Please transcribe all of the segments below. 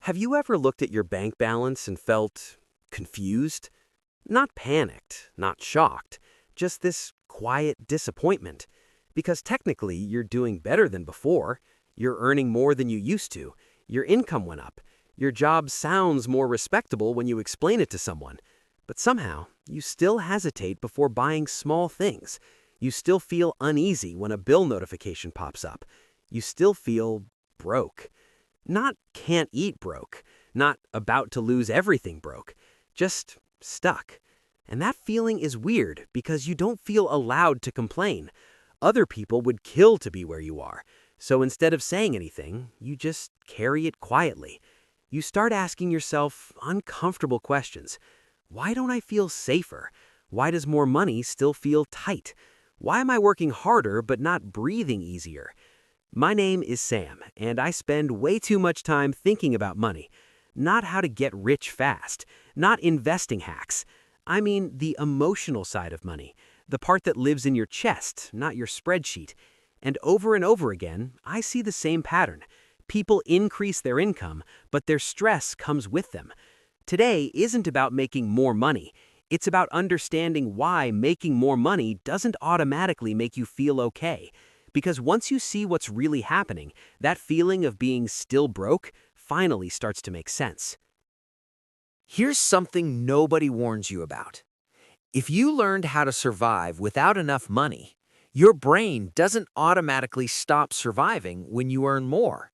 Have you ever looked at your bank balance and felt confused? Not panicked, not shocked, just this quiet disappointment. Because technically, you're doing better than before. You're earning more than you used to. Your income went up. Your job sounds more respectable when you explain it to someone. But somehow, you still hesitate before buying small things. You still feel uneasy when a bill notification pops up. You still feel broke. Not can't eat broke, not about to lose everything broke, just stuck. And that feeling is weird because you don't feel allowed to complain. Other people would kill to be where you are. So instead of saying anything, you just carry it quietly. You start asking yourself uncomfortable questions. Why don't I feel safer? Why does more money still feel tight? Why am I working harder but not breathing easier? My name is Sam, and I spend way too much time thinking about money. Not how to get rich fast, not investing hacks. I mean the emotional side of money, the part that lives in your chest, not your spreadsheet. And over again, I see the same pattern. People increase their income, but their stress comes with them. Today isn't about making more money. It's about understanding why making more money doesn't automatically make you feel okay. Because once you see what's really happening, that feeling of being still broke finally starts to make sense. Here's something nobody warns you about. If you learned how to survive without enough money, your brain doesn't automatically stop surviving when you earn more.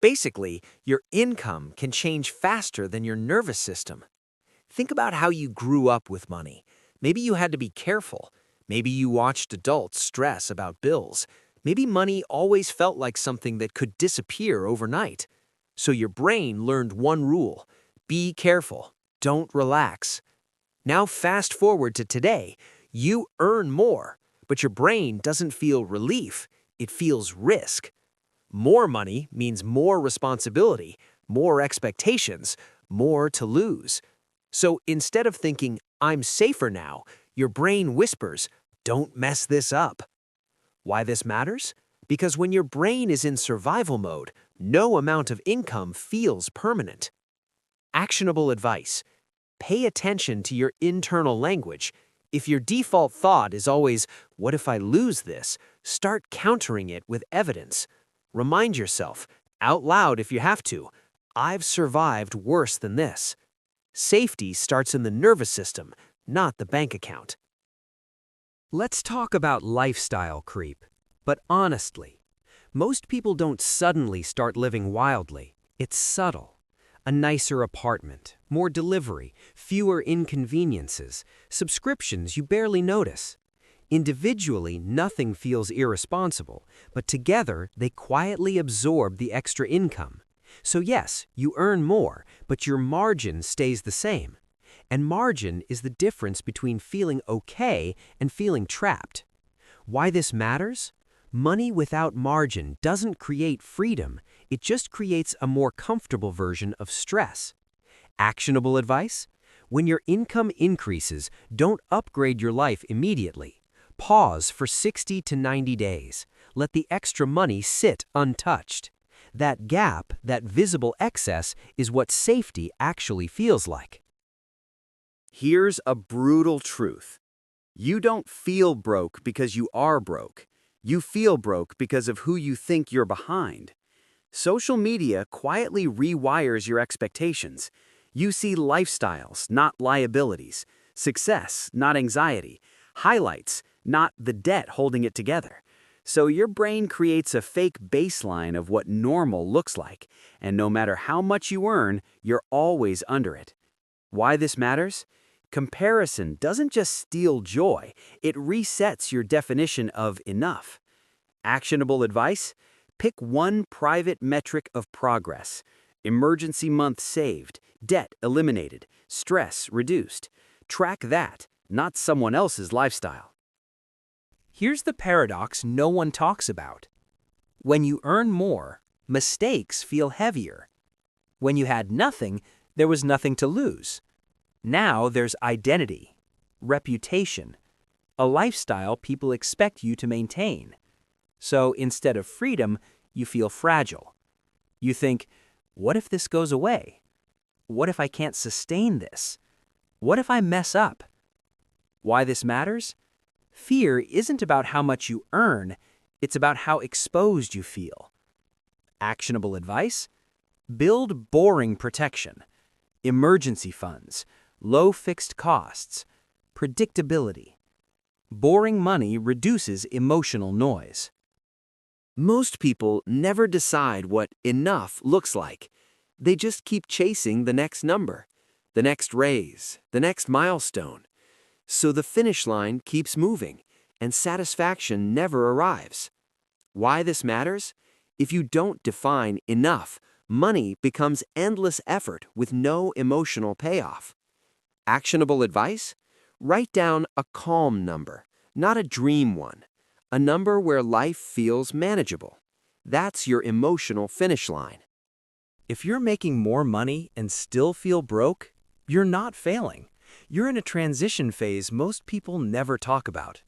Basically, your income can change faster than your nervous system. Think about how you grew up with money. Maybe you had to be careful. Maybe you watched adults stress about bills. Maybe money always felt like something that could disappear overnight. So your brain learned one rule: be careful, don't relax. Now fast forward to today, you earn more, but your brain doesn't feel relief, it feels risk. More money means more responsibility, more expectations, more to lose. So instead of thinking, I'm safer now, your brain whispers, don't mess this up. Why this matters? Because when your brain is in survival mode, no amount of income feels permanent. Actionable advice: pay attention to your internal language. If your default thought is always, what if I lose this? Start countering it with evidence. Remind yourself, out loud if you have to, I've survived worse than this. Safety starts in the nervous system, not the bank account. Let's talk about lifestyle creep. But honestly, most people don't suddenly start living wildly. It's subtle. A nicer apartment, more delivery, fewer inconveniences, subscriptions you barely notice. Individually, nothing feels irresponsible, but together they quietly absorb the extra income. So yes, you earn more, but your margin stays the same. And margin is the difference between feeling okay and feeling trapped. Why this matters? Money without margin doesn't create freedom, it just creates a more comfortable version of stress. Actionable advice? When your income increases, don't upgrade your life immediately. Pause for 60 to 90 days. Let the extra money sit untouched. That gap, that visible excess, is what safety actually feels like. Here's a brutal truth. You don't feel broke because you are broke. You feel broke because of who you think you're behind. Social media quietly rewires your expectations. You see lifestyles, not liabilities, success, not anxiety, highlights, not the debt holding it together. So your brain creates a fake baseline of what normal looks like, and no matter how much you earn, you're always under it. Why this matters? Comparison doesn't just steal joy, it resets your definition of enough. Actionable advice? Pick one private metric of progress. Emergency month saved, debt eliminated, stress reduced. Track that, not someone else's lifestyle. Here's the paradox no one talks about. When you earn more, mistakes feel heavier. When you had nothing, there was nothing to lose. Now there's identity, reputation, a lifestyle people expect you to maintain. So instead of freedom, you feel fragile. You think, What if this goes away? What if I can't sustain this? What if I mess up? Why this matters? Fear isn't about how much you earn, it's about how exposed you feel. Actionable advice? Build boring protection, emergency funds, low fixed costs, predictability. Boring money reduces emotional noise. Most people never decide what enough looks like. They just keep chasing the next number, the next raise, the next milestone. So the finish line keeps moving, and satisfaction never arrives. Why this matters? If you don't define enough, money becomes endless effort with no emotional payoff. Actionable advice? Write down a calm number, not a dream one. A number where life feels manageable. That's your emotional finish line. If you're making more money and still feel broke, you're not failing. You're in a transition phase most people never talk about.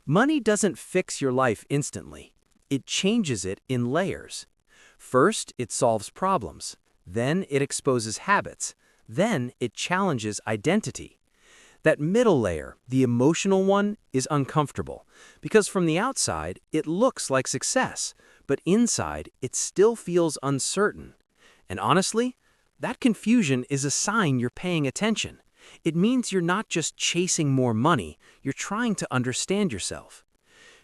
Money doesn't fix your life instantly. It changes it in layers. First, it solves problems. Then it exposes habits. Then it challenges identity. That middle layer, the emotional one, is uncomfortable because from the outside, it looks like success, but inside, it still feels uncertain. And honestly, that confusion is a sign you're paying attention. It means you're not just chasing more money, you're trying to understand yourself.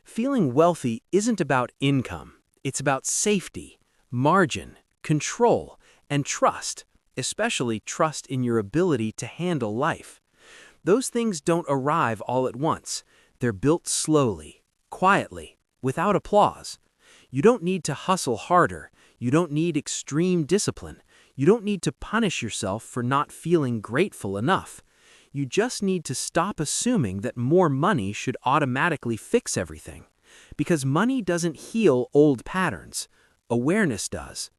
Feeling wealthy isn't about income. It's about safety, margin, control, and trust, especially trust in your ability to handle life. Those things don't arrive all at once. They're built slowly, quietly, without applause. You don't need to hustle harder. You don't need extreme discipline. You don't need to punish yourself for not feeling grateful enough. You just need to stop assuming that more money should automatically fix everything. Because money doesn't heal old patterns. Awareness does.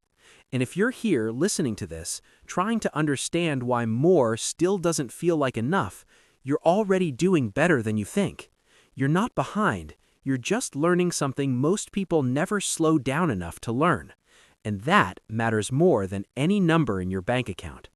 And if you're here listening to this, trying to understand why more still doesn't feel like enough, you're already doing better than you think. You're not behind. You're just learning something most people never slow down enough to learn. And that matters more than any number in your bank account.